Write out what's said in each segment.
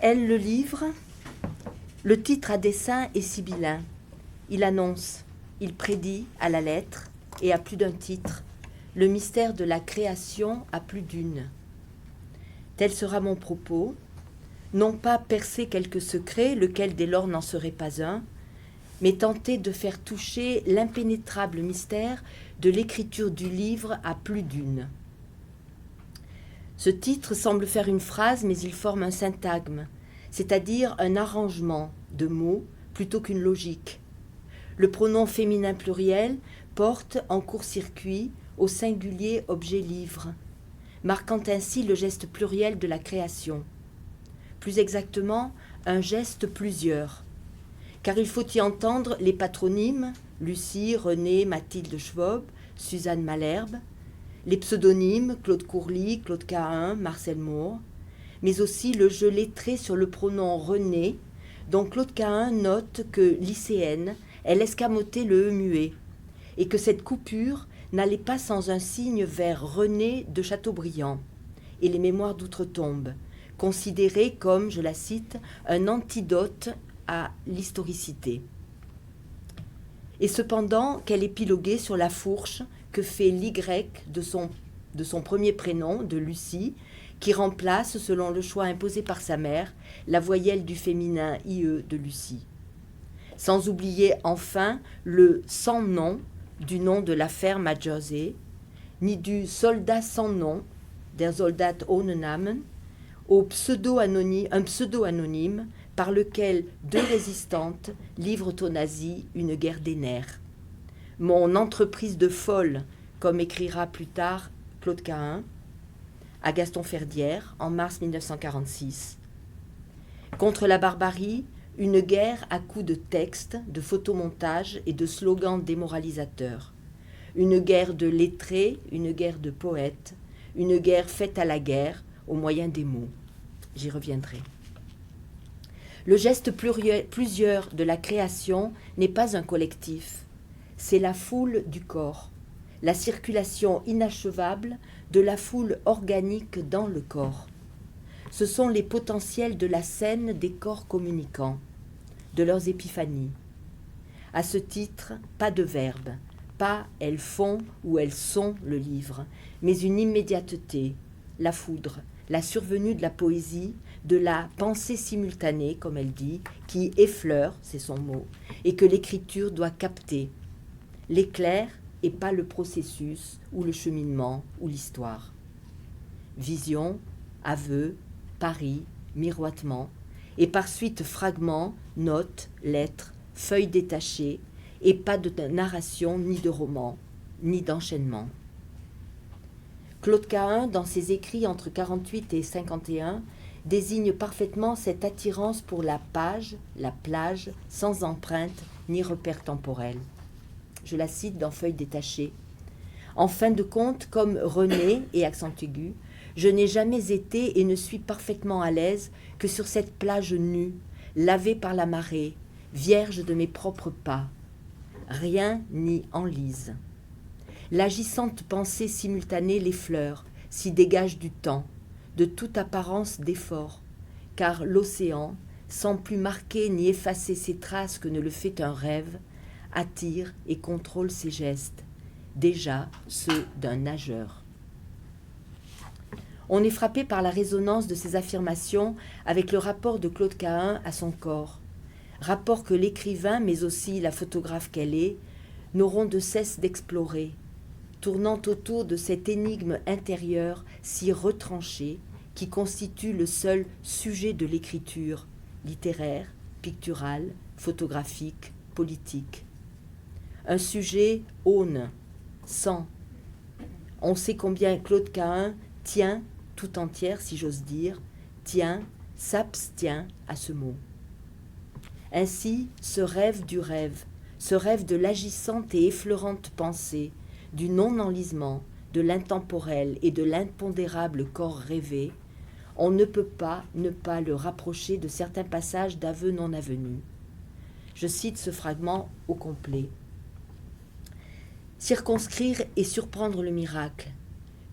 Elle le livre. Le titre à dessin est sibyllin. Il annonce, il prédit à la lettre et à plus d'un titre le mystère de la création à plus d'une. Tel sera mon propos, non pas percer quelques secrets, lequel dès lors n'en serait pas un, mais tenter de faire toucher l'impénétrable mystère de l'écriture du livre à plus d'une. Ce titre semble faire une phrase, mais il forme un syntagme, c'est-à-dire un arrangement de mots plutôt qu'une logique. Le pronom féminin pluriel porte en court-circuit au singulier objet livre, marquant ainsi le geste pluriel de la création. Plus exactement, un geste plusieurs, car il faut y entendre les patronymes Lucie, René, Mathilde Schwob, Suzanne Malherbe, les pseudonymes Claude Courly, Claude Cahun, Marcel Moore, mais aussi le jeu lettré sur le pronom René, dont Claude Cahun note que, lycéenne, elle escamotait le E muet, et que cette coupure n'allait pas sans un signe vers René de Chateaubriand et les Mémoires d'outre-tombe, considéré comme, je la cite, un antidote à l'historicité. Et cependant qu'elle épiloguait sur la fourche que fait l'Y de son premier prénom, de Lucie, qui remplace, selon le choix imposé par sa mère, la voyelle du féminin IE de Lucie. Sans oublier enfin le sans nom du nom de la ferme à Jersey, ni du soldat sans nom, der Soldat ohne Namen, un pseudo-anonyme par lequel deux résistantes livrent aux nazis une guerre des nerfs. Mon entreprise de folle, comme écrira plus tard Claude Cahun, à Gaston Ferdière en mars 1946. Contre la barbarie, une guerre à coups de textes, de photomontages et de slogans démoralisateurs. Une guerre de lettrés, une guerre de poètes, une guerre faite à la guerre au moyen des mots. J'y reviendrai. Le geste plusieurs de la création n'est pas un collectif, c'est la foule du corps, la circulation inachevable de la foule organique dans le corps. Ce sont les potentiels de la scène des corps communicants, de leurs épiphanies. À ce titre, pas de verbe, pas « elles font » ou « elles sont » le livre, mais une immédiateté, la foudre, la survenue de la poésie, de la pensée simultanée, comme elle dit, qui effleure, c'est son mot, et que l'écriture doit capter. L'éclair et pas le processus, ou le cheminement, ou l'histoire. Vision, aveu, pari, miroitement, et par suite fragments, notes, lettres, feuilles détachées, et pas de narration, ni de roman, ni d'enchaînement. Claude Cahun, dans ses écrits entre 48 et 51, désigne parfaitement cette attirance pour la page, la plage, sans empreinte ni repère temporel. Je la cite dans Feuilles détachées. En fin de compte, comme René et accent aigu, je n'ai jamais été et ne suis parfaitement à l'aise que sur cette plage nue, lavée par la marée, vierge de mes propres pas. Rien n'y enlise. L'agissante pensée simultanée l'effleure, s'y dégage du temps, de toute apparence d'effort, car l'océan, sans plus marquer ni effacer ses traces que ne le fait un rêve, attire et contrôle ses gestes, déjà ceux d'un nageur. On est frappé par la résonance de ces affirmations avec le rapport de Claude Cahun à son corps, rapport que l'écrivain, mais aussi la photographe qu'elle est, n'auront de cesse d'explorer, tournant autour de cette énigme intérieure si retranchée qui constitue le seul sujet de l'écriture, littéraire, picturale, photographique, politique. Un sujet aune, sent. On sait combien Claude Cahun tient, tout entière si j'ose dire, tient, s'abstient à ce mot. Ainsi, ce rêve du rêve, ce rêve de l'agissante et effleurante pensée, du non-enlisement, de l'intemporel et de l'impondérable corps rêvé, on ne peut pas ne pas le rapprocher de certains passages d'aveux non avenus. Je cite ce fragment au complet. Circonscrire et surprendre le miracle,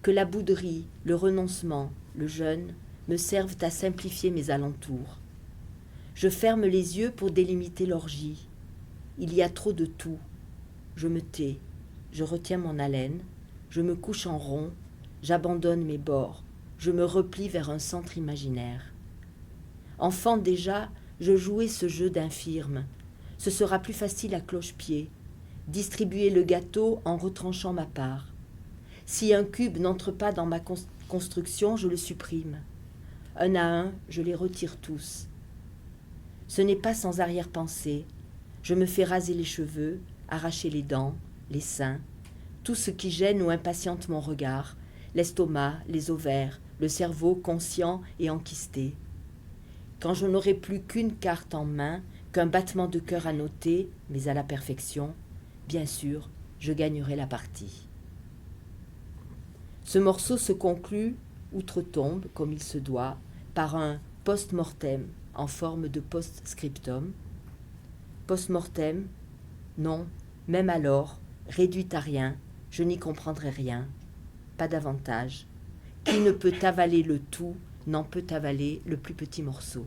que la bouderie, le renoncement, le jeûne me servent à simplifier mes alentours. Je ferme les yeux pour délimiter l'orgie. Il y a trop de tout. Je me tais, je retiens mon haleine, je me couche en rond, j'abandonne mes bords, je me replie vers un centre imaginaire. Enfant déjà, je jouais ce jeu d'infirme. Ce sera plus facile à cloche-pied. Distribuer le gâteau en retranchant ma part. Si un cube n'entre pas dans ma construction, je le supprime. Un à un, je les retire tous. Ce n'est pas sans arrière-pensée. Je me fais raser les cheveux, arracher les dents, les seins, tout ce qui gêne ou impatiente mon regard, l'estomac, les ovaires, le cerveau conscient et enquisté. Quand je n'aurai plus qu'une carte en main, qu'un battement de cœur à noter, mais à la perfection, bien sûr, je gagnerai la partie. Ce morceau se conclut, outre-tombe, comme il se doit, par un post-mortem en forme de post-scriptum. Post-mortem, non, même alors, réduit à rien, je n'y comprendrai rien, pas davantage. Qui ne peut avaler le tout, n'en peut avaler le plus petit morceau.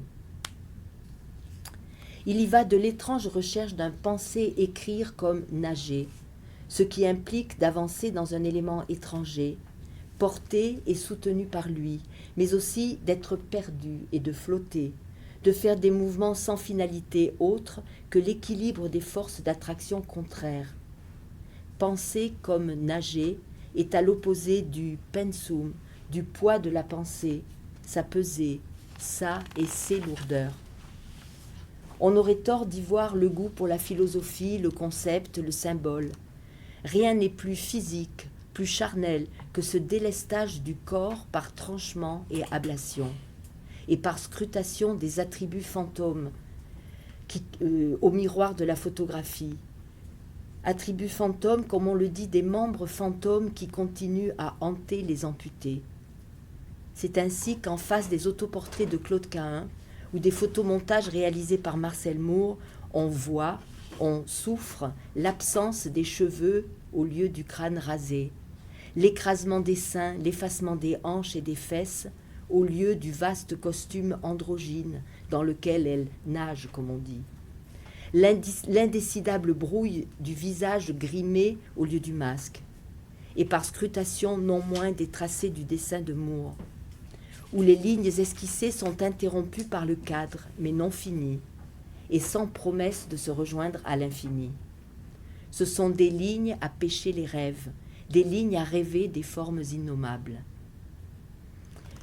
Il y va de l'étrange recherche d'un penser écrire comme nager, ce qui implique d'avancer dans un élément étranger, porté et soutenu par lui, mais aussi d'être perdu et de flotter, de faire des mouvements sans finalité autre que l'équilibre des forces d'attraction contraires. Penser comme nager est à l'opposé du pensum, du poids de la pensée, sa pesée, sa et ses lourdeurs. On aurait tort d'y voir le goût pour la philosophie, le concept, le symbole. Rien n'est plus physique, plus charnel que ce délestage du corps par tranchement et ablation, et par scrutation des attributs fantômes au miroir de la photographie. Attributs fantômes, comme on le dit, des membres fantômes qui continuent à hanter les amputés. C'est ainsi qu'en face des autoportraits de Claude Cahun, ou des photomontages réalisés par Marcel Moore, on voit, on souffre l'absence des cheveux au lieu du crâne rasé, l'écrasement des seins, l'effacement des hanches et des fesses au lieu du vaste costume androgyne dans lequel elles nagent, comme on dit, l'indécidable brouille du visage grimé au lieu du masque, et par scrutation non moins des tracés du dessin de Moore, où les lignes esquissées sont interrompues par le cadre, mais non finies, et sans promesse de se rejoindre à l'infini. Ce sont des lignes à pêcher les rêves, des lignes à rêver des formes innommables.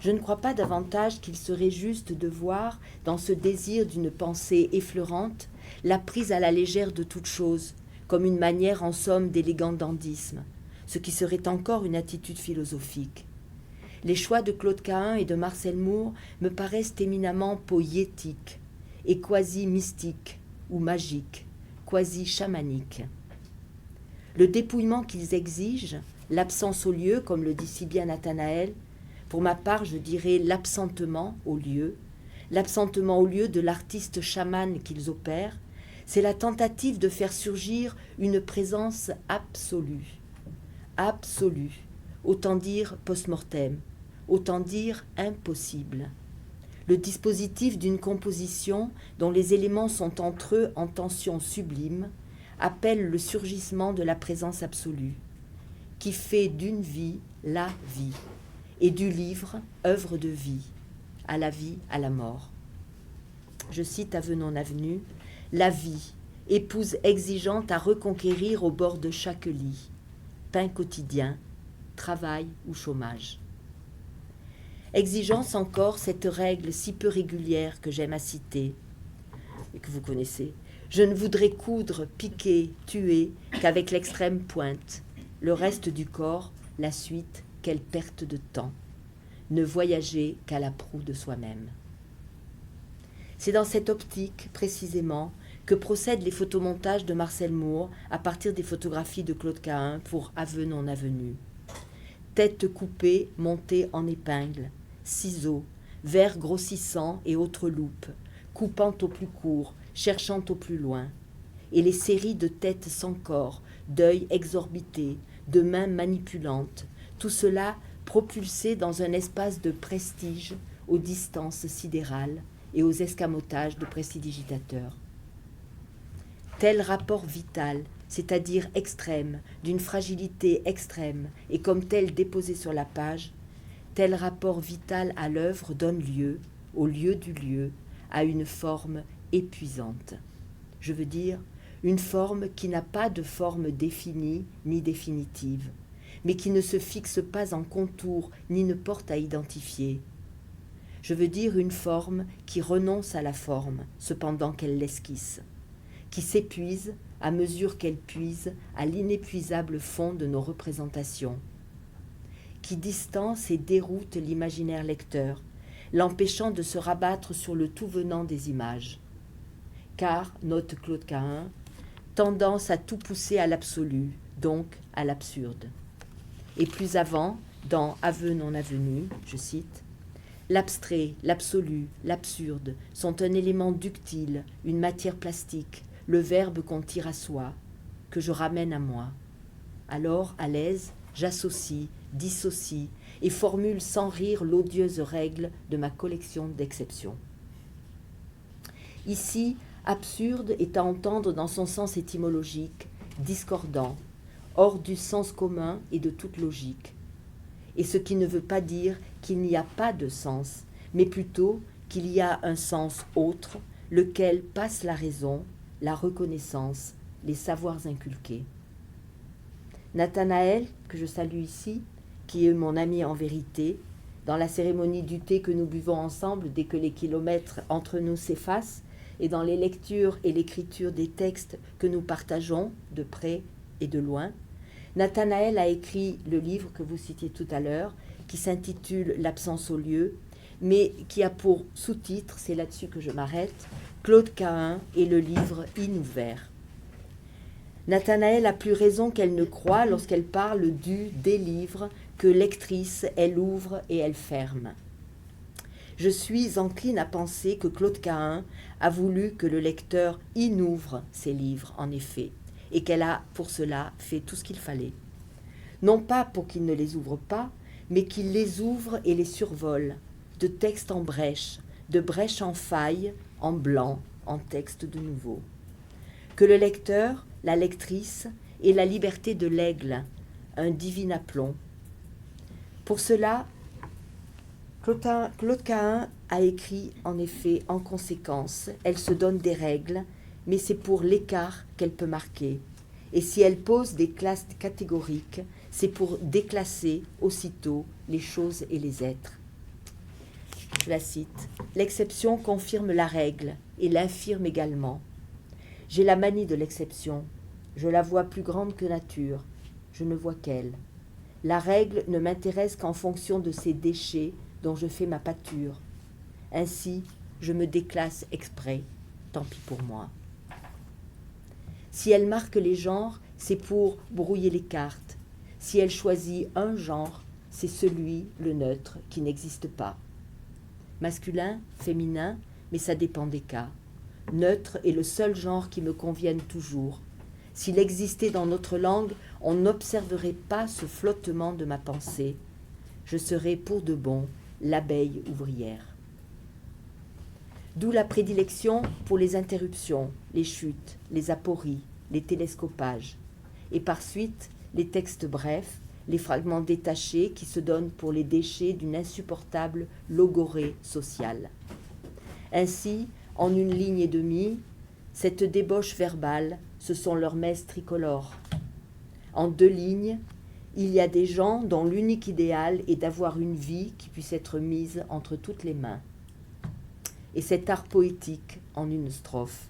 Je ne crois pas davantage qu'il serait juste de voir, dans ce désir d'une pensée effleurante, la prise à la légère de toute chose, comme une manière en somme d'élégant dandysme, ce qui serait encore une attitude philosophique. Les choix de Claude Cahun et de Marcel Moore me paraissent éminemment poétiques et quasi-mystiques ou magiques, quasi-chamaniques. Le dépouillement qu'ils exigent, l'absence au lieu, comme le dit si bien Nathanaël, pour ma part je dirais l'absentement au lieu de l'artiste chaman qu'ils opèrent, c'est la tentative de faire surgir une présence absolue, autant dire post-mortem, autant dire impossible. Le dispositif d'une composition dont les éléments sont entre eux en tension sublime appelle le surgissement de la présence absolue, qui fait d'une vie la vie, et du livre œuvre de vie, à la vie, à la mort. Je cite Avenant Avenue, la vie, épouse exigeante à reconquérir au bord de chaque lit, pain quotidien, travail ou chômage. Exigence encore, cette règle si peu régulière que j'aime à citer, et que vous connaissez. Je ne voudrais coudre, piquer, tuer qu'avec l'extrême pointe. Le reste du corps, la suite, quelle perte de temps. Ne voyager qu'à la proue de soi-même. C'est dans cette optique, précisément, que procèdent les photomontages de Marcel Moore à partir des photographies de Claude Cahun pour Aveu non avenu. Tête coupée, montée en épingle, ciseaux, verres grossissants et autres loupes, coupant au plus court, cherchant au plus loin, et les séries de têtes sans corps, d'œils exorbités, de mains manipulantes, tout cela propulsé dans un espace de prestige aux distances sidérales et aux escamotages de prestidigitateurs. Tel rapport vital, c'est-à-dire extrême, d'une fragilité extrême, et comme tel déposé sur la page, tel rapport vital à l'œuvre donne lieu, au lieu du lieu, à une forme épuisante. Je veux dire, une forme qui n'a pas de forme définie ni définitive, mais qui ne se fixe pas en contour ni ne porte à identifier. Je veux dire une forme qui renonce à la forme, cependant qu'elle l'esquisse, qui s'épuise à mesure qu'elle puise à l'inépuisable fond de nos représentations, qui distance et déroute l'imaginaire lecteur, l'empêchant de se rabattre sur le tout venant des images. Car, note Claude Cahun, tendance à tout pousser à l'absolu, donc à l'absurde. Et plus avant, dans Aveux non avenus, je cite, « L'abstrait, l'absolu, l'absurde sont un élément ductile, une matière plastique, le verbe qu'on tire à soi, que je ramène à moi. Alors, à l'aise, j'associe, dissocie et formule sans rire l'odieuse règle de ma collection d'exceptions. » Ici, absurde est à entendre dans son sens étymologique, discordant, hors du sens commun et de toute logique. Et ce qui ne veut pas dire qu'il n'y a pas de sens, mais plutôt qu'il y a un sens autre, lequel passe la raison, la reconnaissance, les savoirs inculqués. Nathanaël, que je salue ici, qui est mon ami en vérité, dans la cérémonie du thé que nous buvons ensemble dès que les kilomètres entre nous s'effacent, et dans les lectures et l'écriture des textes que nous partageons de près et de loin, Nathanaël a écrit le livre que vous citiez tout à l'heure, qui s'intitule « L'absence au lieu », mais qui a pour sous-titre, c'est là-dessus que je m'arrête, « Claude Cahun et le livre inouvert ». Nathanaël a plus raison qu'elle ne croit lorsqu'elle parle des livres que lectrice, elle ouvre et elle ferme. Je suis encline à penser que Claude Cahun a voulu que le lecteur inouvre ses livres, en effet, et qu'elle a pour cela fait tout ce qu'il fallait. Non pas pour qu'il ne les ouvre pas, mais qu'il les ouvre et les survole, de texte en brèche, de brèche en faille, en blanc, en texte de nouveau. Que le lecteur, la lectrice, ait la liberté de l'aigle, un divin aplomb. Pour cela, Claude Cahun a écrit en effet en conséquence, elle se donne des règles, mais c'est pour l'écart qu'elle peut marquer. Et si elle pose des classes catégoriques, c'est pour déclasser aussitôt les choses et les êtres. Je la cite, « L'exception confirme la règle et l'infirme également. J'ai la manie de l'exception, je la vois plus grande que nature, je ne vois qu'elle. La règle ne m'intéresse qu'en fonction de ces déchets dont je fais ma pâture. Ainsi, je me déclasse exprès, tant pis pour moi. Si elle marque les genres, c'est pour brouiller les cartes. Si elle choisit un genre, c'est celui, le neutre, qui n'existe pas. Masculin, féminin, mais ça dépend des cas. Neutre est le seul genre qui me convienne toujours. S'il existait dans notre langue, on n'observerait pas ce flottement de ma pensée. Je serais pour de bon l'abeille ouvrière. D'où la prédilection pour les interruptions, les chutes, les apories, les télescopages, et par suite les textes brefs, les fragments détachés qui se donnent pour les déchets d'une insupportable logorée sociale. Ainsi, en une ligne et demie, cette débauche verbale, ce sont leurs messes tricolores. En 2 lignes, il y a des gens dont l'unique idéal est d'avoir une vie qui puisse être mise entre toutes les mains. Et cet art poétique en une strophe.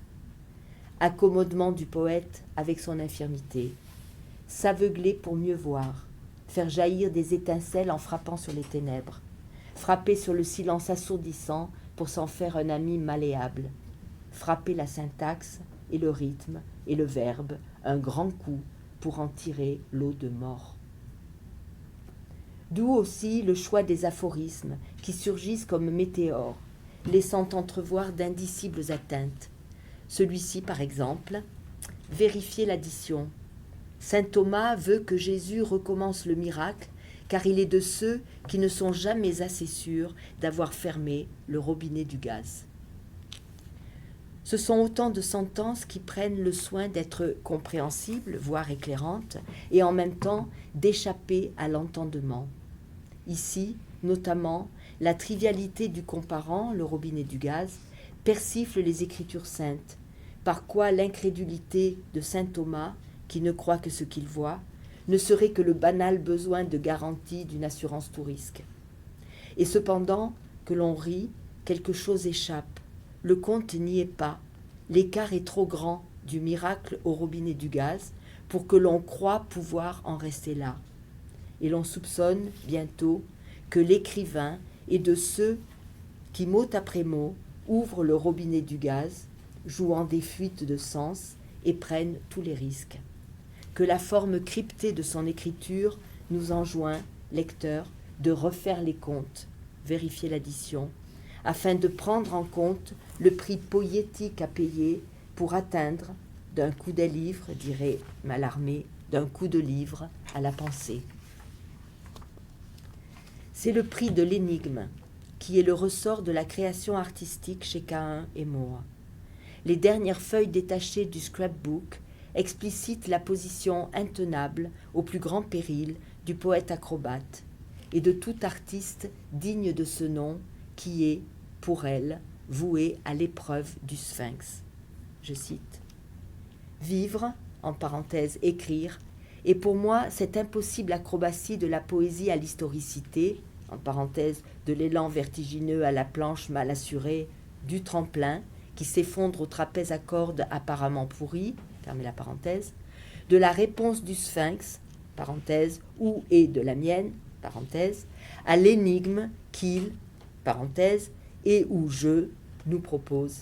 Accommodement du poète avec son infirmité. S'aveugler pour mieux voir. Faire jaillir des étincelles en frappant sur les ténèbres. Frapper sur le silence assourdissant pour s'en faire un ami malléable. Frapper la syntaxe et le rythme et le verbe, un grand coup pour en tirer l'eau de mort. D'où aussi le choix des aphorismes qui surgissent comme météores, laissant entrevoir d'indicibles atteintes. Celui-ci, par exemple, vérifier l'addition. Saint Thomas veut que Jésus recommence le miracle, car il est de ceux qui ne sont jamais assez sûrs d'avoir fermé le robinet du gaz. Ce sont autant de sentences qui prennent le soin d'être compréhensibles, voire éclairantes, et en même temps d'échapper à l'entendement. Ici, notamment, la trivialité du comparant, le robinet du gaz, persifle les Écritures saintes, par quoi l'incrédulité de saint Thomas, qui ne croit que ce qu'il voit, ne serait que le banal besoin de garantie d'une assurance tout risque. Et cependant, que l'on rit, quelque chose échappe. Le compte n'y est pas. L'écart est trop grand du miracle au robinet du gaz pour que l'on croie pouvoir en rester là. Et l'on soupçonne bientôt que l'écrivain est de ceux qui, mot après mot, ouvrent le robinet du gaz, jouant des fuites de sens et prennent tous les risques. Que la forme cryptée de son écriture nous enjoint, lecteurs, de refaire les comptes, vérifier l'addition, afin de prendre en compte le prix poétique à payer pour atteindre, d'un coup des livres, dirait Mallarmé, d'un coup de livre à la pensée. C'est le prix de l'énigme qui est le ressort de la création artistique chez Caïn et Moore. Les dernières feuilles détachées du scrapbook explicitent la position intenable, au plus grand péril, du poète acrobate et de tout artiste digne de ce nom qui est, pour elle, voué à l'épreuve du sphinx. Je cite. « Vivre, en parenthèse écrire, est pour moi cette impossible acrobatie de la poésie à l'historicité, en parenthèse de l'élan vertigineux à la planche mal assurée, du tremplin qui s'effondre au trapèze à cordes apparemment pourri, fermez la parenthèse, de la réponse du sphinx, parenthèse, ou et de la mienne, parenthèse, à l'énigme qu'il, parenthèse, et ou je nous propose.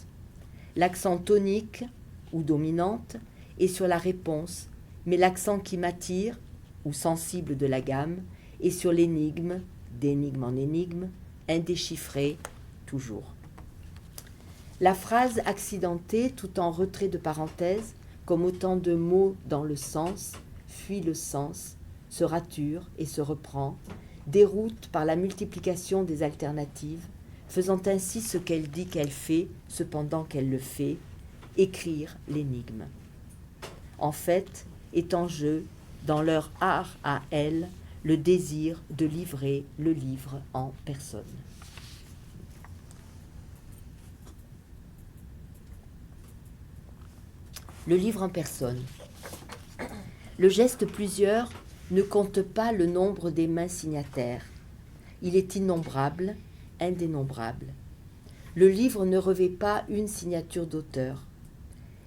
L'accent tonique ou dominante est sur la réponse, mais l'accent qui m'attire, ou sensible de la gamme, est sur l'énigme, d'énigme en énigme, indéchiffrée toujours. La phrase accidentée, tout en retrait de parenthèse, comme autant de mots dans le sens, fuit le sens, se rature et se reprend, déroute par la multiplication des alternatives, faisant ainsi ce qu'elle dit qu'elle fait, cependant qu'elle le fait, écrire l'énigme. En fait, est en jeu, dans leur art à elle, le désir de livrer le livre en personne. Le livre en personne. Le geste plusieurs ne compte pas le nombre des mains signataires. Il est innombrable, indénombrable. Le livre ne revêt pas une signature d'auteur.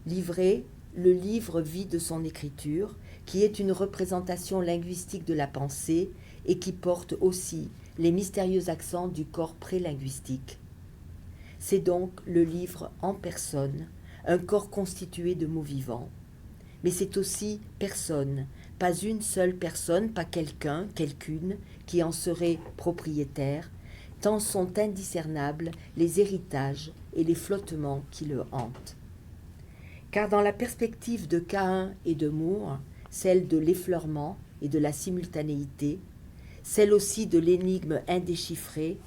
Livré, le livre vit de son écriture, qui est une représentation linguistique de la pensée et qui porte aussi les mystérieux accents du corps prélinguistique. C'est donc le livre en personne, un corps constitué de mots vivants. Mais c'est aussi personne, pas une seule personne, pas quelqu'un, quelqu'une, qui en serait propriétaire, tant sont indiscernables les héritages et les flottements qui le hantent. Car dans la perspective de Caïn et de Moore, celle de l'effleurement et de la simultanéité, celle aussi de l'énigme indéchiffrée,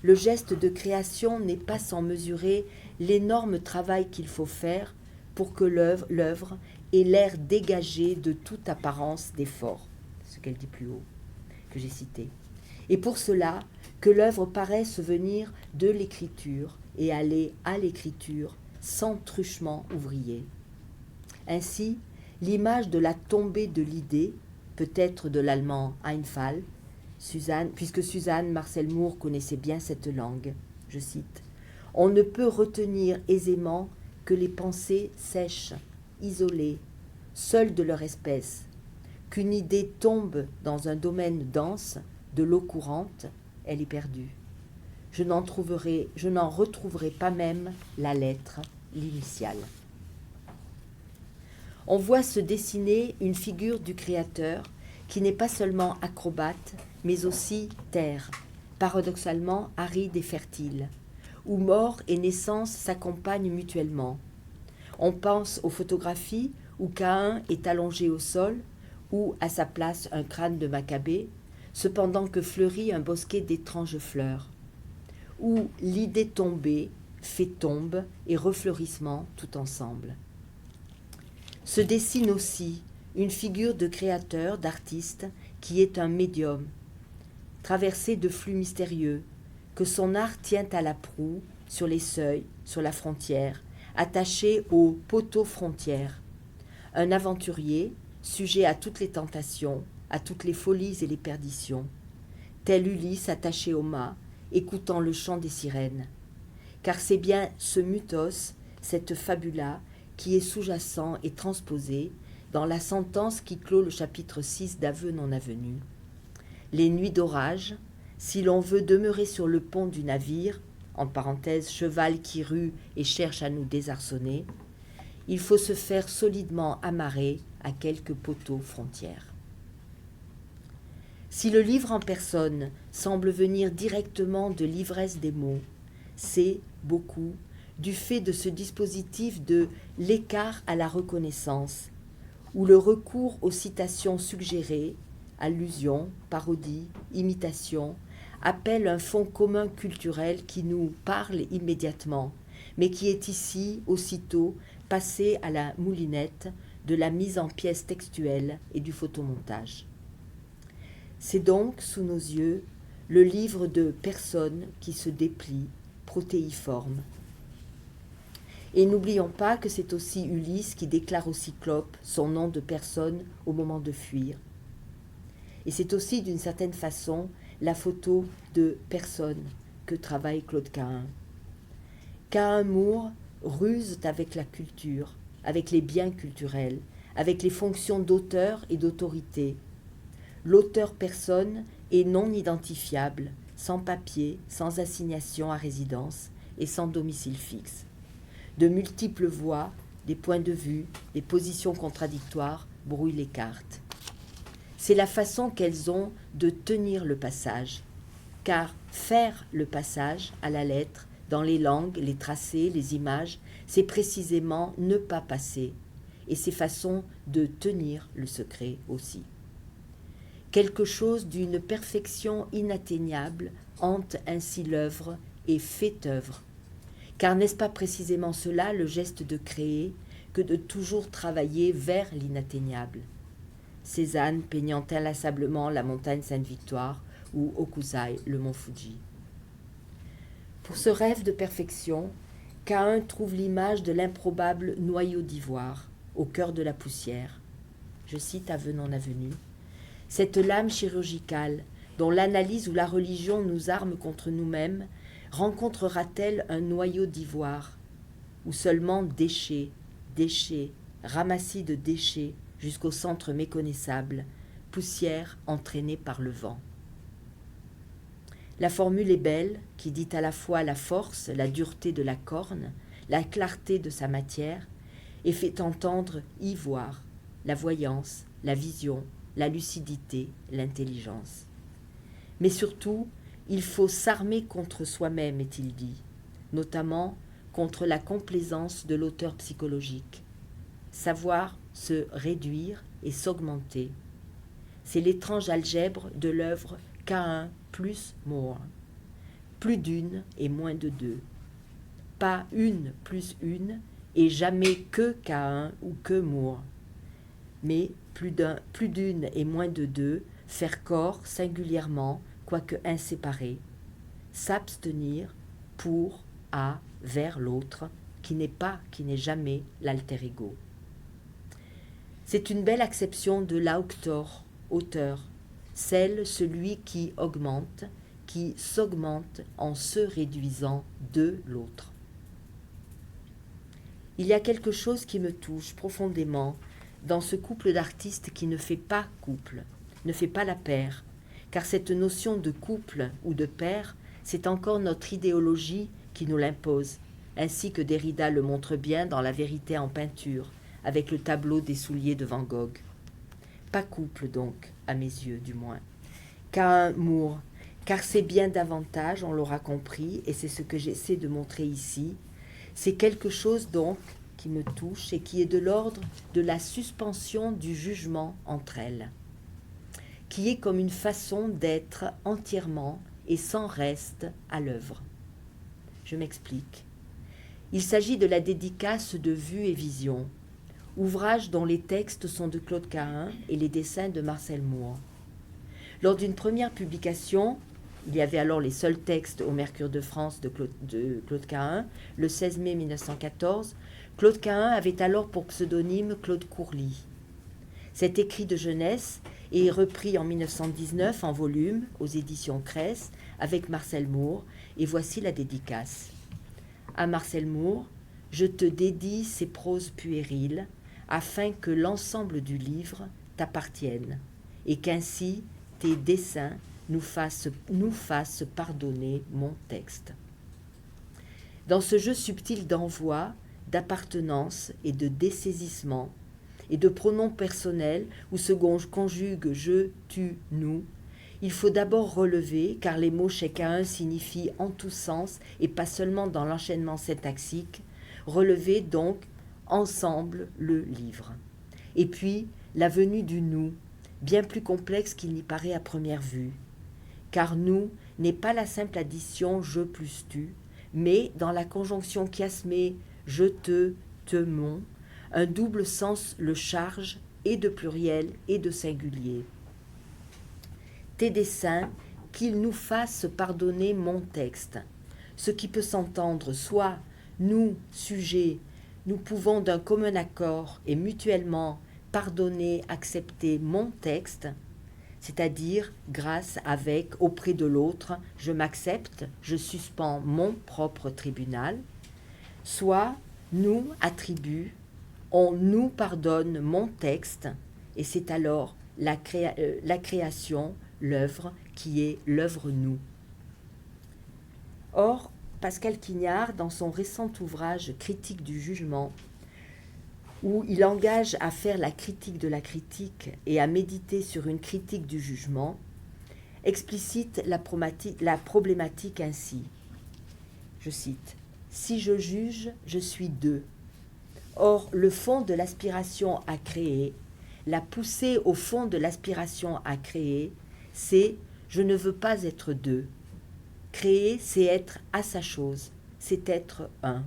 le geste de création n'est pas sans mesurer l'énorme travail qu'il faut faire pour que l'œuvre ait l'air dégagé de toute apparence d'effort, ce qu'elle dit plus haut, que j'ai cité. Et pour cela, que l'œuvre paraisse venir de l'écriture et aller à l'écriture sans truchement ouvrier. Ainsi, l'image de la tombée de l'idée, peut-être de l'allemand Einfall, puisque Suzanne Marcel Moore connaissait bien cette langue, je cite, « On ne peut retenir aisément que les pensées sèches, isolées, seules de leur espèce, qu'une idée tombe dans un domaine dense de l'eau courante, elle est perdue. Je n'en retrouverai pas même la lettre, l'initiale. » On voit se dessiner une figure du Créateur qui n'est pas seulement acrobate, mais aussi terre, paradoxalement aride et fertile, où mort et naissance s'accompagnent mutuellement. On pense aux photographies où Caïn est allongé au sol, ou à sa place un crâne de Maccabée, cependant que fleurit un bosquet d'étranges fleurs, où l'idée tombée, fait tombe et refleurissement tout ensemble. Se dessine aussi une figure de créateur, d'artiste, qui est un médium, traversé de flux mystérieux, que son art tient à la proue, sur les seuils, sur la frontière, attaché aux poteaux frontières. Un aventurier, sujet à toutes les tentations, à toutes les folies et les perditions, tel Ulysse attaché au mât, écoutant le chant des sirènes. Car c'est bien ce mythos, cette fabula, qui est sous-jacent et transposé dans la sentence qui clôt le chapitre 6 d'Aveux non avenus. Les nuits d'orage, si l'on veut demeurer sur le pont du navire, en parenthèse cheval qui rue et cherche à nous désarçonner, il faut se faire solidement amarrer à quelques poteaux frontières. Si le livre en personne semble venir directement de l'ivresse des mots, c'est, beaucoup, du fait de ce dispositif de l'écart à la reconnaissance, où le recours aux citations suggérées, allusions, parodies, imitations, appelle un fond commun culturel qui nous parle immédiatement, mais qui est ici, aussitôt, passé à la moulinette de la mise en pièces textuelle et du photomontage. C'est donc, sous nos yeux, le livre de personnes qui se déplie, protéiforme. Et n'oublions pas que c'est aussi Ulysse qui déclare au Cyclope son nom de personne au moment de fuir. Et c'est aussi, d'une certaine façon, la photo de personne que travaille Claude Cahun. Cahun Moore ruse avec la culture, avec les biens culturels, avec les fonctions d'auteur et d'autorité. L'auteur personne est non identifiable, sans papier, sans assignation à résidence et sans domicile fixe. De multiples voix, des points de vue, des positions contradictoires brouillent les cartes. C'est la façon qu'elles ont de tenir le passage, car faire le passage à la lettre, dans les langues, les tracés, les images, c'est précisément ne pas passer, et c'est façon de tenir le secret aussi. Quelque chose d'une perfection inatteignable hante ainsi l'œuvre et fait œuvre. Car n'est-ce pas précisément cela le geste de créer que de toujours travailler vers l'inatteignable? Cézanne peignant inlassablement la montagne Sainte-Victoire ou Hokusai, le mont Fuji. Pour ce rêve de perfection, Cahun trouve l'image de l'improbable noyau d'ivoire au cœur de la poussière. Je cite Aveux non avenus. Cette lame chirurgicale, dont l'analyse ou la religion nous arme contre nous-mêmes, rencontrera-t-elle un noyau d'ivoire, ou seulement déchets, ramassis de déchets jusqu'au centre méconnaissable, poussière entraînée par le vent. La formule est belle, qui dit à la fois la force, la dureté de la corne, la clarté de sa matière, et fait entendre y voir, la voyance, la vision, la lucidité, l'intelligence. Mais surtout, il faut s'armer contre soi-même, est-il dit, notamment contre la complaisance de l'auteur psychologique. Savoir se réduire et s'augmenter. C'est l'étrange algèbre de l'œuvre Cahun plus Moore. Plus d'une et moins de deux. Pas une plus une et jamais que Cahun ou que Moore. Mais plus d'une et moins de deux, faire corps singulièrement, quoique inséparés. S'abstenir pour, à, vers l'autre, qui n'est jamais l'alter ego. C'est une belle acception de l'auctor, auteur, celui qui augmente, qui s'augmente en se réduisant de l'autre. Il y a quelque chose qui me touche profondément dans ce couple d'artistes qui ne fait pas couple, ne fait pas la paire, car cette notion de couple ou de paire, c'est encore notre idéologie qui nous l'impose, ainsi que Derrida le montre bien dans La vérité en peinture, avec le tableau des souliers de Van Gogh. Pas couple donc, à mes yeux du moins, qu'un Moore, car c'est bien davantage, on l'aura compris, et c'est ce que j'essaie de montrer ici, c'est quelque chose donc qui me touche et qui est de l'ordre de la suspension du jugement entre elles, qui est comme une façon d'être entièrement et sans reste à l'œuvre. Je m'explique. Il s'agit de la dédicace de Vue et Vision, ouvrage dont les textes sont de Claude Cahun et les dessins de Marcel Moore. Lors d'une première publication, il y avait alors les seuls textes au Mercure de France de Claude Cahun, le 16 mai 1914, Claude Cahun avait alors pour pseudonyme Claude Courly. Cet écrit de jeunesse est repris en 1919 en volume aux éditions Cresse avec Marcel Moore, et voici la dédicace. À Marcel Moore, je te dédie ces proses puériles afin que l'ensemble du livre t'appartienne et qu'ainsi tes dessins nous fassent pardonner mon texte. Dans ce jeu subtil d'envoi, d'appartenance et de dessaisissement, et de pronoms personnels où se conjugue je, tu, nous, il faut d'abord relever, car les mots chez Cahun signifient en tous sens et pas seulement dans l'enchaînement syntaxique, relever donc ensemble le livre. Et puis la venue du nous, bien plus complexe qu'il n'y paraît à première vue, car nous n'est pas la simple addition je plus tu, mais dans la conjonction chiasmée je te mon, un double sens le charge et de pluriel et de singulier. Tes dessins, qu'ils nous fassent pardonner mon texte, ce qui peut s'entendre soit nous, sujets, nous pouvons d'un commun accord et mutuellement pardonner, accepter mon texte, c'est-à-dire grâce avec, auprès de l'autre, je m'accepte, je suspends mon propre tribunal, soit nous, attribut, on nous pardonne mon texte, et c'est alors la création, l'œuvre, qui est l'œuvre nous. Or, Pascal Quignard, dans son récent ouvrage Critique du jugement, où il engage à faire la critique de la critique et à méditer sur une critique du jugement, explicite la problématique ainsi. Je cite, « Si je juge, je suis deux. Or, le fond de l'aspiration à créer, la poussée au fond de l'aspiration à créer, c'est « je ne veux pas être deux ». Créer, c'est être à sa chose, c'est être un.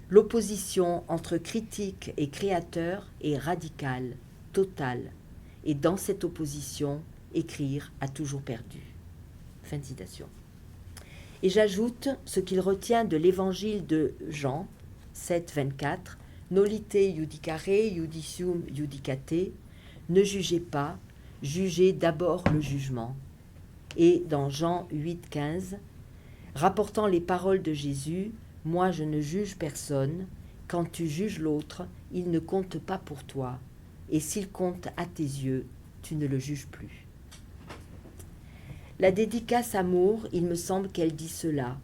L'opposition entre critique et créateur est radicale, totale, et dans cette opposition, écrire a toujours perdu. » Fin de citation. Et j'ajoute ce qu'il retient de l'évangile de Jean 7, 24, Nolite judicare, judicium judicate, ne jugez pas, jugez d'abord le jugement. Et dans Jean 8, 15, rapportant les paroles de Jésus, moi je ne juge personne, quand tu juges l'autre, il ne compte pas pour toi, et s'il compte à tes yeux, tu ne le juges plus. La dédicace amour, il me semble qu'elle dit cela.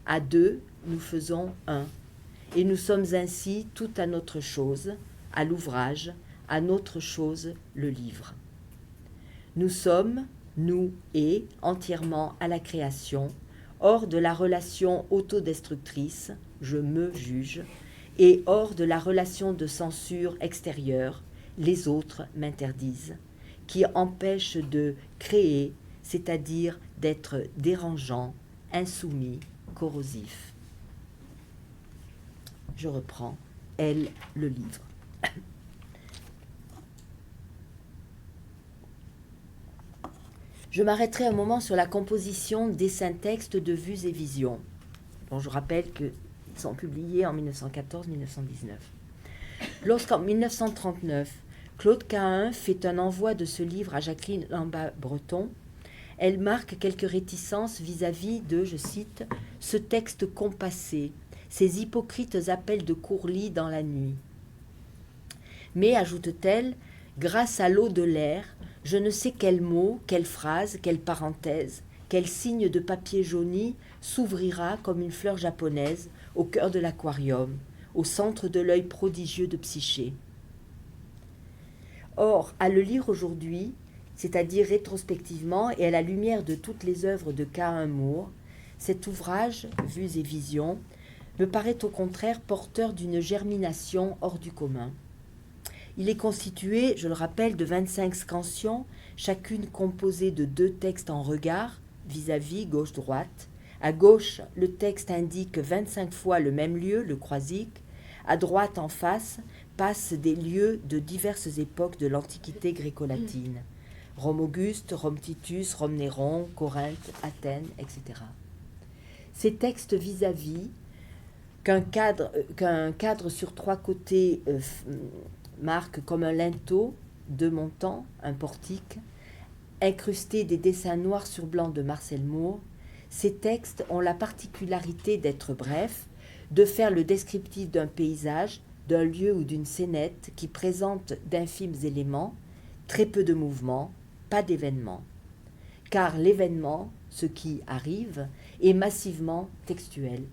À deux, nous faisons un. Et nous sommes ainsi tout à notre chose, à l'ouvrage, à notre chose, le livre. Nous sommes, nous et, entièrement à la création, hors de la relation autodestructrice, je me juge, et hors de la relation de censure extérieure, les autres m'interdisent, qui empêche de créer, c'est-à-dire d'être dérangeant, insoumis, corrosif. Je reprends, elle, le livre. Je m'arrêterai un moment sur la composition des textes de Vues et Visions, dont je rappelle qu'ils sont publiés en 1914-1919. Lorsqu'en 1939, Claude Cahun fait un envoi de ce livre à Jacqueline Lambert-Breton, elle marque quelques réticences vis-à-vis de, je cite, « ce texte compassé, ces hypocrites appels de Courly dans la nuit. » Mais, ajoute-t-elle, grâce à l'eau de l'air, je ne sais quel mot, quelle phrase, quelle parenthèse, quel signe de papier jauni s'ouvrira comme une fleur japonaise au cœur de l'aquarium, au centre de l'œil prodigieux de Psyché. Or, à le lire aujourd'hui, c'est-à-dire rétrospectivement et à la lumière de toutes les œuvres de Cahun Moore, cet ouvrage, Vues et Visions, me paraît au contraire porteur d'une germination hors du commun. Il est constitué, je le rappelle, de 25 scansions, chacune composée de 2 textes en regard, vis-à-vis, gauche-droite, À gauche, le texte indique 25 fois le même lieu, le Croisic. À droite, en face, passent des lieux de diverses époques de l'Antiquité gréco-latine. Rome Auguste, Rome Titus, Rome Néron, Corinthe, Athènes, etc. Ces textes vis-à-vis, qu'un cadre sur 3 côtés marque comme un linteau, 2 montants, un portique, incrusté des dessins noirs sur blanc de Marcel Moore, ces textes ont la particularité d'être brefs, de faire le descriptif d'un paysage, d'un lieu ou d'une scénette qui présente d'infimes éléments, très peu de mouvements, pas d'événements. Car l'événement, ce qui arrive, est massivement textuel.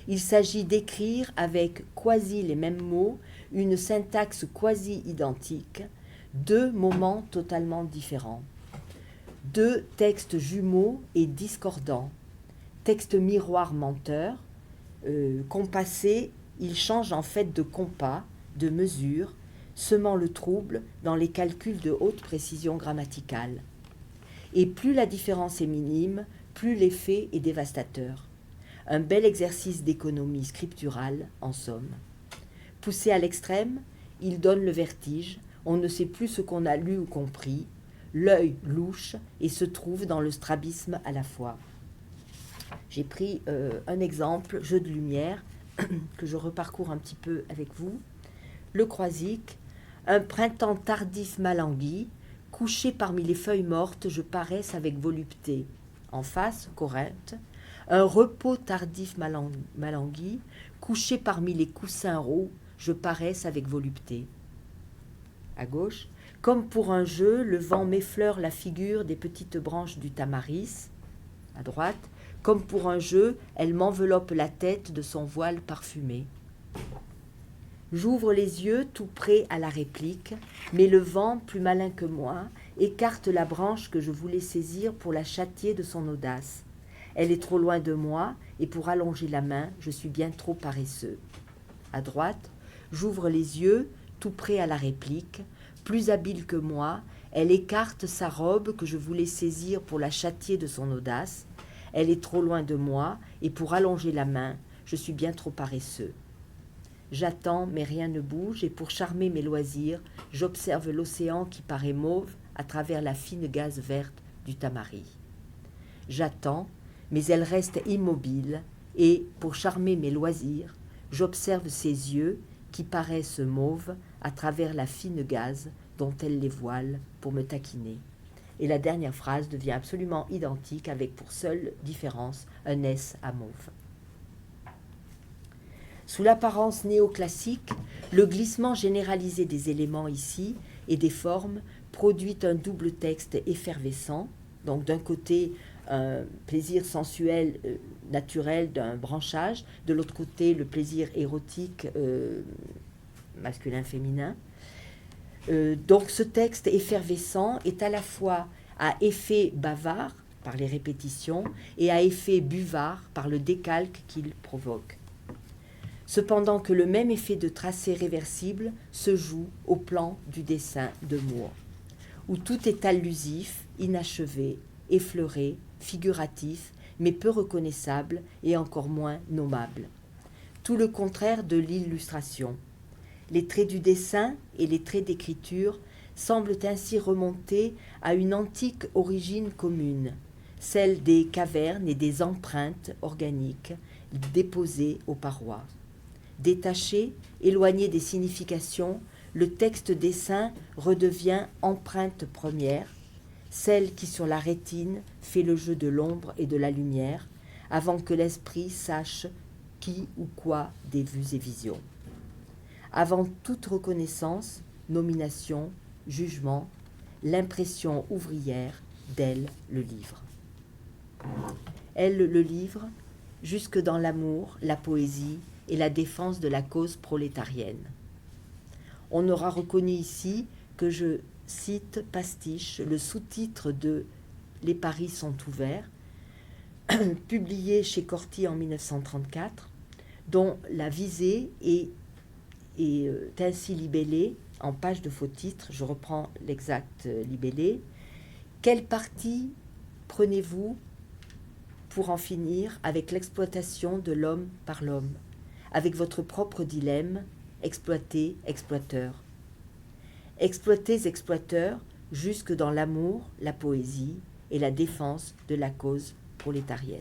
Il s'agit d'écrire avec quasi les mêmes mots, une syntaxe quasi identique, 2 moments totalement différents. 2 textes jumeaux et discordants. Texte miroir menteur, compassé, il change en fait de compas, de mesure, semant le trouble dans les calculs de haute précision grammaticale. Et plus la différence est minime, plus l'effet est dévastateur. Un bel exercice d'économie scripturale, en somme. Poussé à l'extrême, il donne le vertige, on ne sait plus ce qu'on a lu ou compris, l'œil louche et se trouve dans le strabisme à la fois. J'ai pris un exemple, jeu de lumière, que je reparcours un petit peu avec vous. Le Croisic, un printemps tardif malangui, couché parmi les feuilles mortes, je paraisse avec volupté. En face, Corinthe, un repos tardif malangui, couché parmi les coussins roux, je paraisse avec volupté. À gauche, comme pour un jeu, le vent m'effleure la figure des petites branches du tamaris. À droite, comme pour un jeu, elle m'enveloppe la tête de son voile parfumé. J'ouvre les yeux tout prêt à la réplique, mais le vent, plus malin que moi, écarte la branche que je voulais saisir pour la châtier de son audace. Elle est trop loin de moi, et pour allonger la main, je suis bien trop paresseux. À droite, j'ouvre les yeux, tout prêt à la réplique. Plus habile que moi, elle écarte sa robe que je voulais saisir pour la châtier de son audace. Elle est trop loin de moi, et pour allonger la main, je suis bien trop paresseux. J'attends, mais rien ne bouge, et pour charmer mes loisirs, j'observe l'océan qui paraît mauve à travers la fine gaze verte du tamari. J'attends, mais elle reste immobile, et, pour charmer mes loisirs, j'observe ses yeux qui paraissent mauves à travers la fine gaze dont elle les voile pour me taquiner. Et la dernière phrase devient absolument identique avec pour seule différence un S à mauve. Sous l'apparence néoclassique, le glissement généralisé des éléments ici et des formes produit un double texte effervescent, donc d'un côté un plaisir sensuel naturel d'un branchage, de l'autre côté le plaisir érotique masculin-féminin. Donc ce texte effervescent est à la fois à effet bavard par les répétitions et à effet buvard par le décalque qu'il provoque. Cependant que le même effet de tracé réversible se joue au plan du dessin de Moore, où tout est allusif, inachevé, effleuré, figuratif, mais peu reconnaissable et encore moins nommable. Tout le contraire de l'illustration. Les traits du dessin et les traits d'écriture semblent ainsi remonter à une antique origine commune, celle des cavernes et des empreintes organiques déposées aux parois. Détaché, éloigné des significations, le texte dessin redevient empreinte première, celle qui sur la rétine fait le jeu de l'ombre et de la lumière, avant que l'esprit sache qui ou quoi des vues et visions. Avant toute reconnaissance, nomination, jugement, l'impression ouvrière d'elle le livre. Elle le livre jusque dans l'amour, la poésie et la défense de la cause prolétarienne. On aura reconnu ici que je cite pastiche le sous-titre de « Les paris sont ouverts », publié chez Corti en 1934, dont la visée est ainsi libellée en page de faux titre. Je reprends l'exact libellé. Quelle partie prenez-vous pour en finir avec l'exploitation de l'homme par l'homme, avec votre propre dilemme, exploiter, exploiteur. Exploitez, exploiteur, jusque dans l'amour, la poésie et la défense de la cause prolétarienne.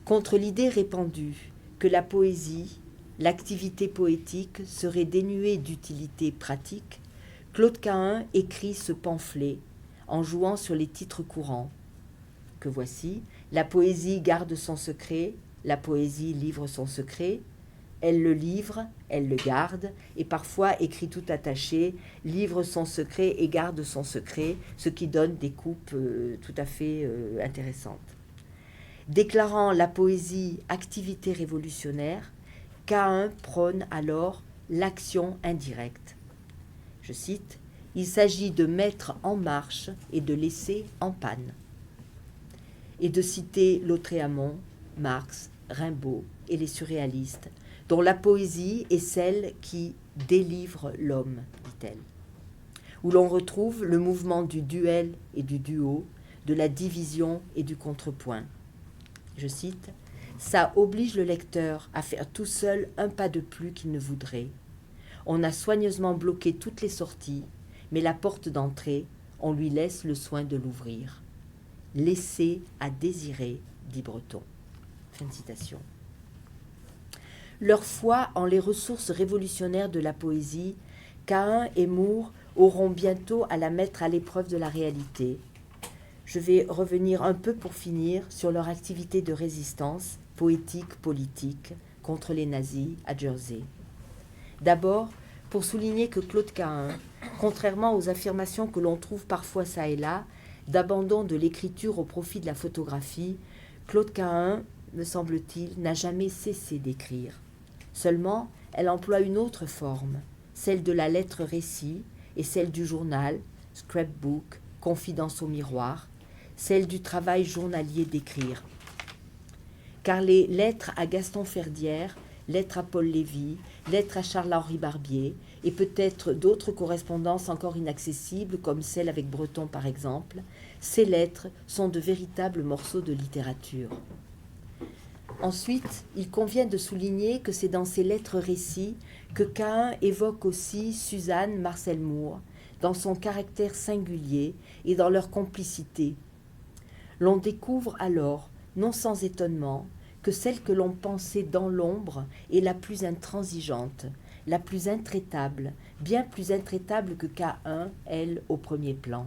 Contre l'idée répandue que la poésie, l'activité poétique serait dénuée d'utilité pratique, Claude Cahun écrit ce pamphlet en jouant sur les titres courants que voici. La poésie garde son secret, la poésie livre son secret, elle le livre, elle le garde, et parfois écrit tout attaché, livre son secret et garde son secret, ce qui donne des coupes tout à fait intéressantes. Déclarant la poésie activité révolutionnaire, Cahun prône alors l'action indirecte. Je cite, « Il s'agit de mettre en marche et de laisser en panne ». Et de citer Lautréamont, Marx, Rimbaud et les surréalistes, dont la poésie est celle qui délivre l'homme, dit-elle, où l'on retrouve le mouvement du duel et du duo, de la division et du contrepoint. Je cite, « Ça oblige le lecteur à faire tout seul un pas de plus qu'il ne voudrait. On a soigneusement bloqué toutes les sorties, mais la porte d'entrée, on lui laisse le soin de l'ouvrir. Laisser à désirer, dit Breton. » Fin de citation. Leur foi en les ressources révolutionnaires de la poésie, Cahun et Moore auront bientôt à la mettre à l'épreuve de la réalité. Je vais revenir un peu pour finir sur leur activité de résistance poétique, politique, contre les nazis à Jersey. D'abord, pour souligner que Claude Cahun, contrairement aux affirmations que l'on trouve parfois ça et là, d'abandon de l'écriture au profit de la photographie, Claude Cahun, me semble-t-il, n'a jamais cessé d'écrire. Seulement, elle emploie une autre forme, celle de la lettre-récit et celle du journal, scrapbook, confidence au miroir, celle du travail journalier d'écrire. Car les lettres à Gaston Ferdière, lettres à Paul Lévy, lettres à Charles-Henri Barbier, et peut-être d'autres correspondances encore inaccessibles, comme celle avec Breton par exemple, ces lettres sont de véritables morceaux de littérature. Ensuite, il convient de souligner que c'est dans ces lettres-récits que Cahun évoque aussi Suzanne Marcel Moore, dans son caractère singulier et dans leur complicité. L'on découvre alors, non sans étonnement, que celle que l'on pensait dans l'ombre est la plus intransigeante, la plus intraitable, bien plus intraitable que Cahun, elle, au premier plan.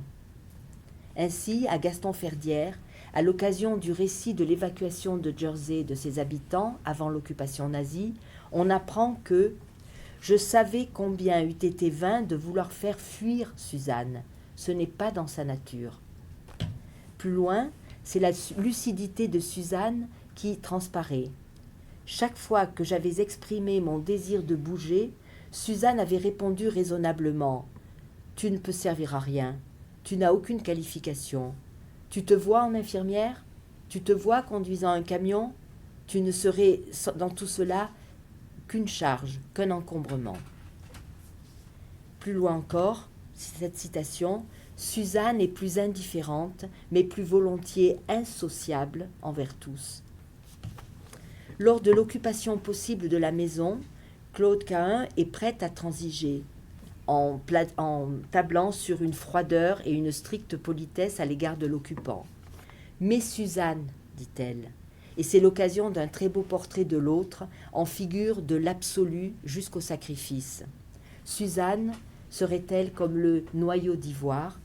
Ainsi, à Gaston Ferdière, à l'occasion du récit de l'évacuation de Jersey et de ses habitants avant l'occupation nazie, on apprend que « Je savais combien eût été vain de vouloir faire fuir Suzanne. Ce n'est pas dans sa nature. » Plus loin, c'est la lucidité de Suzanne qui transparaît. Chaque fois que j'avais exprimé mon désir de bouger, Suzanne avait répondu raisonnablement « Tu ne peux servir à rien. Tu n'as aucune qualification. Tu te vois en infirmière? Tu te vois conduisant un camion? Tu ne serais dans tout cela qu'une charge, qu'un encombrement. » Plus loin encore, cette citation, Suzanne est plus indifférente, mais plus volontiers insociable envers tous. Lors de l'occupation possible de la maison, Claude Cahun est prête à transiger, en tablant sur une froideur et une stricte politesse à l'égard de l'occupant. « Mais Suzanne, dit-elle, et c'est l'occasion d'un très beau portrait de l'autre, en figure de l'absolu jusqu'au sacrifice. Suzanne serait-elle comme le noyau d'ivoire?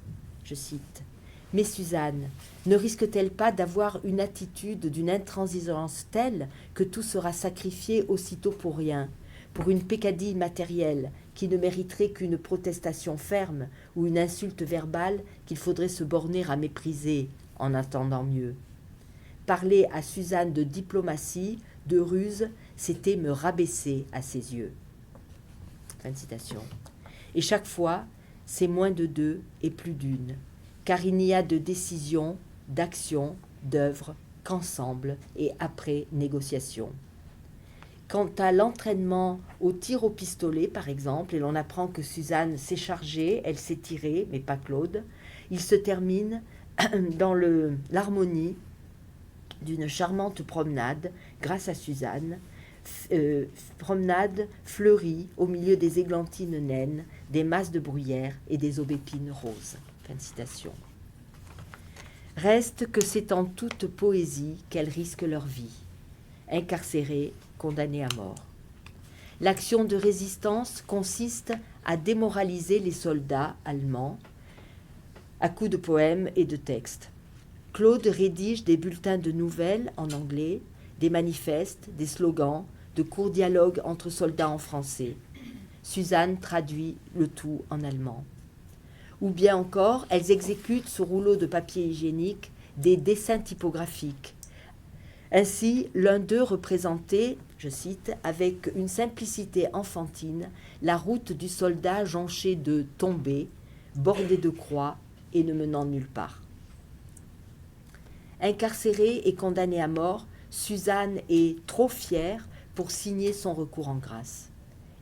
Je cite. « Mais Suzanne, ne risque-t-elle pas d'avoir une attitude d'une intransigeance telle que tout sera sacrifié aussitôt pour rien, pour une peccadille matérielle qui ne mériterait qu'une protestation ferme ou une insulte verbale qu'il faudrait se borner à mépriser en attendant mieux. Parler à Suzanne de diplomatie, de ruse, c'était me rabaisser à ses yeux. » Fin de citation. Et chaque fois, c'est moins de deux et plus d'une, car il n'y a de décision, d'action, d'œuvre qu'ensemble et après négociation. Quant à l'entraînement au tir au pistolet, par exemple, et l'on apprend que Suzanne s'est chargée, elle s'est tirée, mais pas Claude, il se termine dans l'harmonie d'une charmante promenade grâce à Suzanne, promenade fleurie au milieu des églantines naines, des masses de bruyère et des aubépines roses. Fin de citation. Reste que c'est en toute poésie qu'elles risquent leur vie, incarcérées, condamnées à mort. L'action de résistance consiste à démoraliser les soldats allemands à coups de poèmes et de textes. Claude rédige des bulletins de nouvelles en anglais, des manifestes, des slogans, de courts dialogues entre soldats en français. Suzanne traduit le tout en allemand. Ou bien encore, elles exécutent sur rouleau de papier hygiénique des dessins typographiques. Ainsi, l'un d'eux représentait, je cite, avec une simplicité enfantine, la route du soldat jonchée de tombées, bordée de croix et ne menant nulle part. Incarcérée et condamnée à mort, Suzanne est trop fière pour signer son recours en grâce.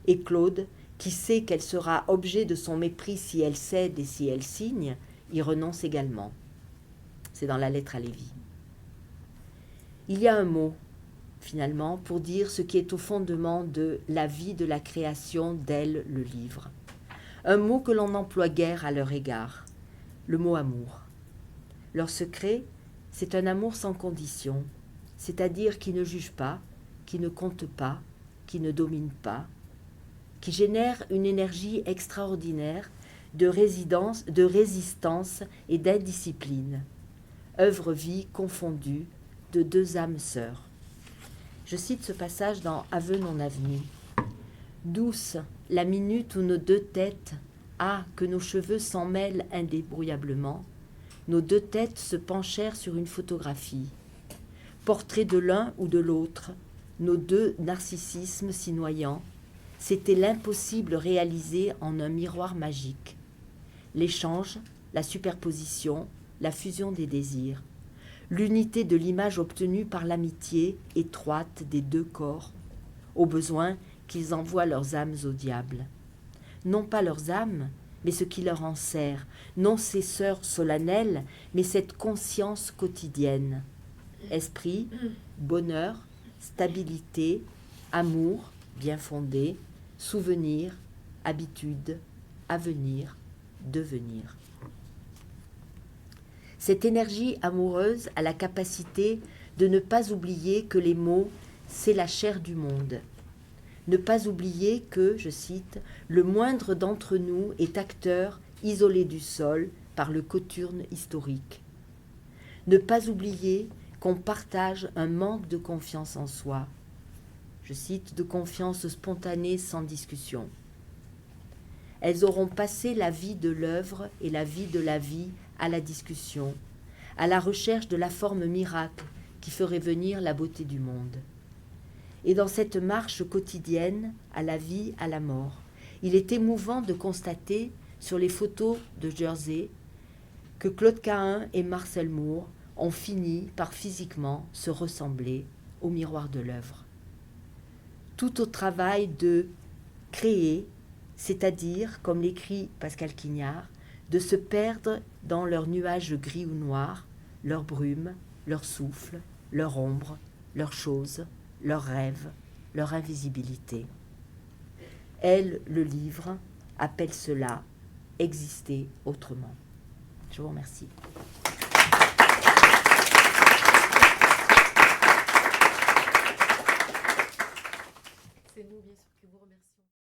Et Claude, qui sait qu'elle sera objet de son mépris si elle cède et si elle signe, y renonce également. C'est dans la lettre à Lévi. Il y a un mot, finalement, pour dire ce qui est au fondement de la vie de la création d'Elle, le livre. Un mot que l'on n'emploie guère à leur égard, le mot amour. Leur secret, c'est un amour sans condition, c'est-à-dire qui ne juge pas, qui ne compte pas, qui ne domine pas, qui génère une énergie extraordinaire de résistance et d'indiscipline, œuvre-vie confondue de deux âmes sœurs. Je cite ce passage dans Aveu non avenu. Douce, la minute où nos deux têtes, que nos cheveux s'en mêlent indébrouillablement, nos deux têtes se penchèrent sur une photographie. Portrait de l'un ou de l'autre, nos deux narcissismes s'y noyant, c'était l'impossible réalisé en un miroir magique. L'échange, la superposition, la fusion des désirs, l'unité de l'image obtenue par l'amitié étroite des deux corps, au besoin qu'ils envoient leurs âmes au diable. Non pas leurs âmes, mais ce qui leur en sert, non ces sœurs solennelles, mais cette conscience quotidienne. Esprit, bonheur, stabilité, amour bien fondé, souvenir, habitude, avenir, devenir. Cette énergie amoureuse a la capacité de ne pas oublier que les mots, c'est la chair du monde. Ne pas oublier que, je cite, le moindre d'entre nous est acteur isolé du sol par le cothurne historique. Ne pas oublier qu'on partage un manque de confiance en soi. Je cite, de confiance spontanée sans discussion. Elles auront passé la vie de l'œuvre et la vie de la vie à la discussion, à la recherche de la forme miracle qui ferait venir la beauté du monde. Et dans cette marche quotidienne, à la vie, à la mort, il est émouvant de constater sur les photos de Jersey que Claude Cahun et Marcel Moore ont fini par physiquement se ressembler au miroir de l'œuvre. Tout au travail de créer, c'est-à-dire, comme l'écrit Pascal Quignard, de se perdre dans leurs nuages gris ou noirs, leurs brumes, leurs souffles, leur ombre, leurs choses, leurs rêves, leur invisibilité. Elle, le livre, appelle cela exister autrement. Je vous remercie. C'est nous, bien sûr, qui vous remercions.